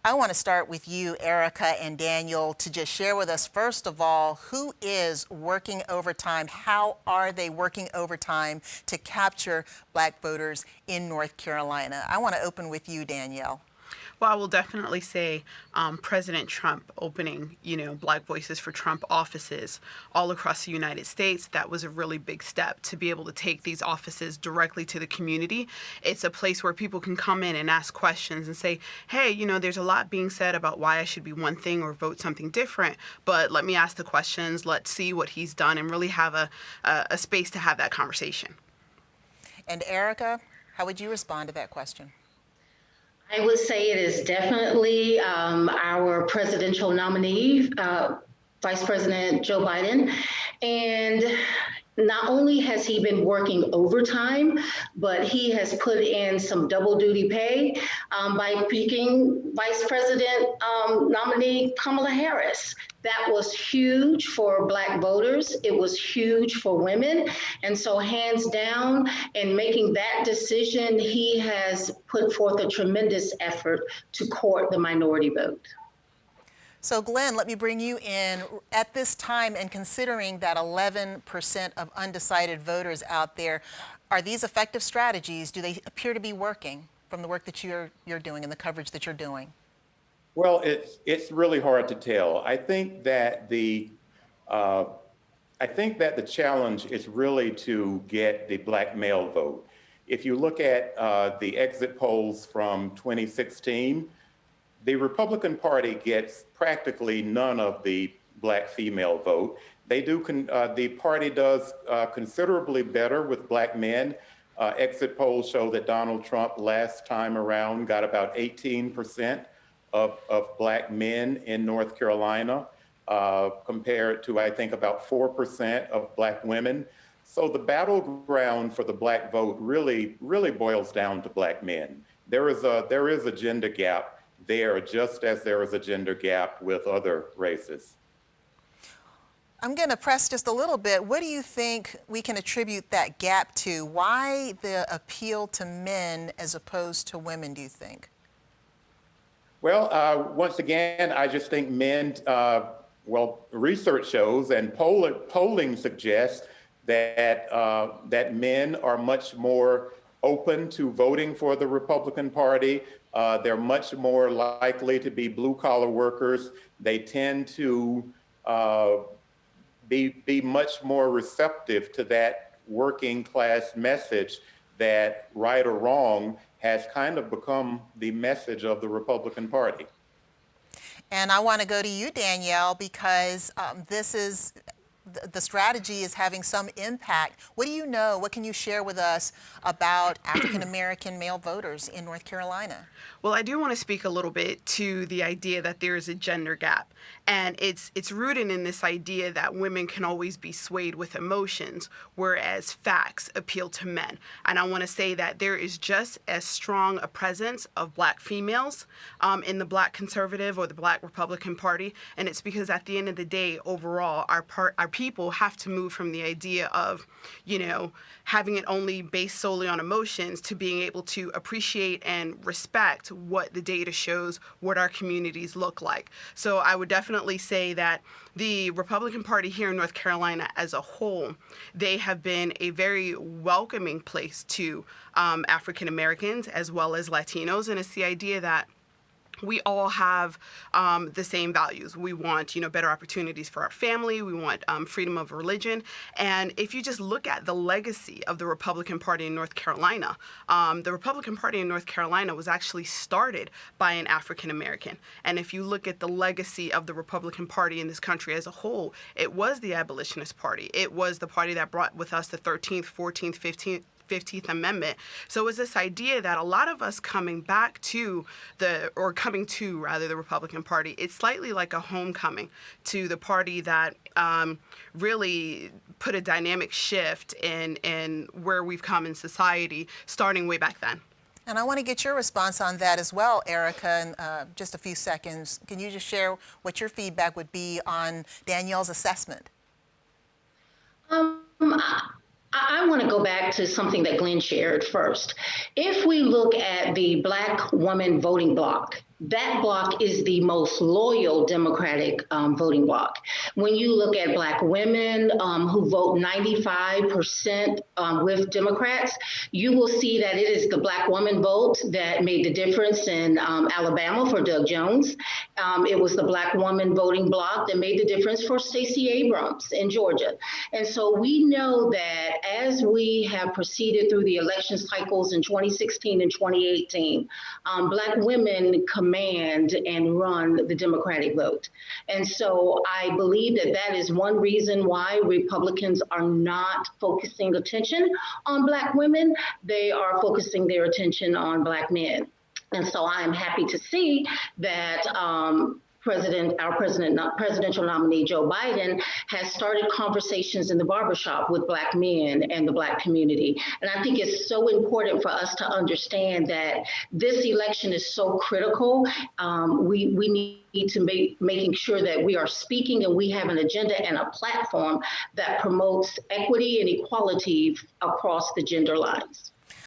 I want to start with you, Erica and Daniel, to just share with us, first of all, who is working overtime? How are they working overtime to capture Black voters in North Carolina? I want to open with you, Danielle. Well, I will definitely say President Trump opening, Black Voices for Trump offices all across the United States. That was a really big step to be able to take these offices directly to the community. It's a place where people can come in and ask questions and say, hey, there's a lot being said about why I should be one thing or vote something different, but let me ask the questions, let's see what he's done, and really have a space to have that conversation. And Erica, how would you respond to that question? I would say it is definitely our presidential nominee, Vice President Joe Biden. And not only has he been working overtime, but he has put in some double duty pay by picking Vice President nominee Kamala Harris. That was huge for Black voters. It was huge for women. And so hands down, in making that decision, he has put forth a tremendous effort to court the minority vote. So Glenn, let me bring you in. At this time, and considering that 11% of undecided voters out there, are these effective strategies? Do they appear to be working from the work that you're doing and the coverage that you're doing? Well, it's really hard to tell. I think that the challenge is really to get the Black male vote. If you look at the exit polls from 2016, the Republican Party gets practically none of the Black female vote. The party does considerably better with Black men. Exit polls show that Donald Trump last time around got about 18% of Black men in North Carolina, compared to, I think, about 4% of Black women. So the battleground for the Black vote really boils down to Black men. There is a gender gap there, just as there is a gender gap with other races. I'm going to press just a little bit. What do you think we can attribute that gap to? Why the appeal to men as opposed to women, do you think? Well, once again, I just think men, research shows and polling suggests that men are much more open to voting for the Republican Party. They're much more likely to be blue-collar workers. They tend to be much more receptive to that working class message that, right or wrong, has kind of become the message of the Republican Party. And I want to go to you, Danielle, because the strategy is having some impact. What do you know? What can you share with us about African American male voters in North Carolina? Well, I do want to speak a little bit to the idea that there is a gender gap. And it's rooted in this idea that women can always be swayed with emotions, whereas facts appeal to men. And I want to say that there is just as strong a presence of Black females in the Black conservative or the Black Republican Party. And it's because at the end of the day, overall, our people have to move from the idea of, having it only based solely on emotions to being able to appreciate and respect what the data shows, what our communities look like. So I would definitely say that the Republican Party here in North Carolina as a whole, they have been a very welcoming place to African Americans as well as Latinos. And it's the idea that we all have the same values. We want, better opportunities for our family. We want freedom of religion. And if you just look at the legacy of the Republican Party in North Carolina, the Republican Party in North Carolina was actually started by an African American. And if you look at the legacy of the Republican Party in this country as a whole, it was the Abolitionist Party. It was the party that brought with us the 13th, 14th, 15th Amendment. So it's this idea that a lot of us coming to the Republican Party, it's slightly like a homecoming to the party that really put a dynamic shift in where we've come in society starting way back then. And I want to get your response on that as well, Erica, in just a few seconds. Can you just share what your feedback would be on Danielle's assessment? I want to go back to something that Glenn shared first. If we look at the Black woman voting bloc that bloc is the most loyal Democratic voting bloc. When you look at Black women who vote 95% with Democrats, you will see that it is the Black woman vote that made the difference in Alabama for Doug Jones. It was the Black woman voting bloc that made the difference for Stacey Abrams in Georgia. And so we know that as we have proceeded through the election cycles in 2016 and 2018, Black women command and run the Democratic vote. And so I believe that that is one reason why Republicans are not focusing attention on Black women. They are focusing their attention on Black men. And so I am happy to see that our presidential nominee, Joe Biden, has started conversations in the barbershop with Black men and the Black community. And I think it's so important for us to understand that this election is so critical. We need to making sure that we are speaking and we have an agenda and a platform that promotes equity and equality across the gender lines.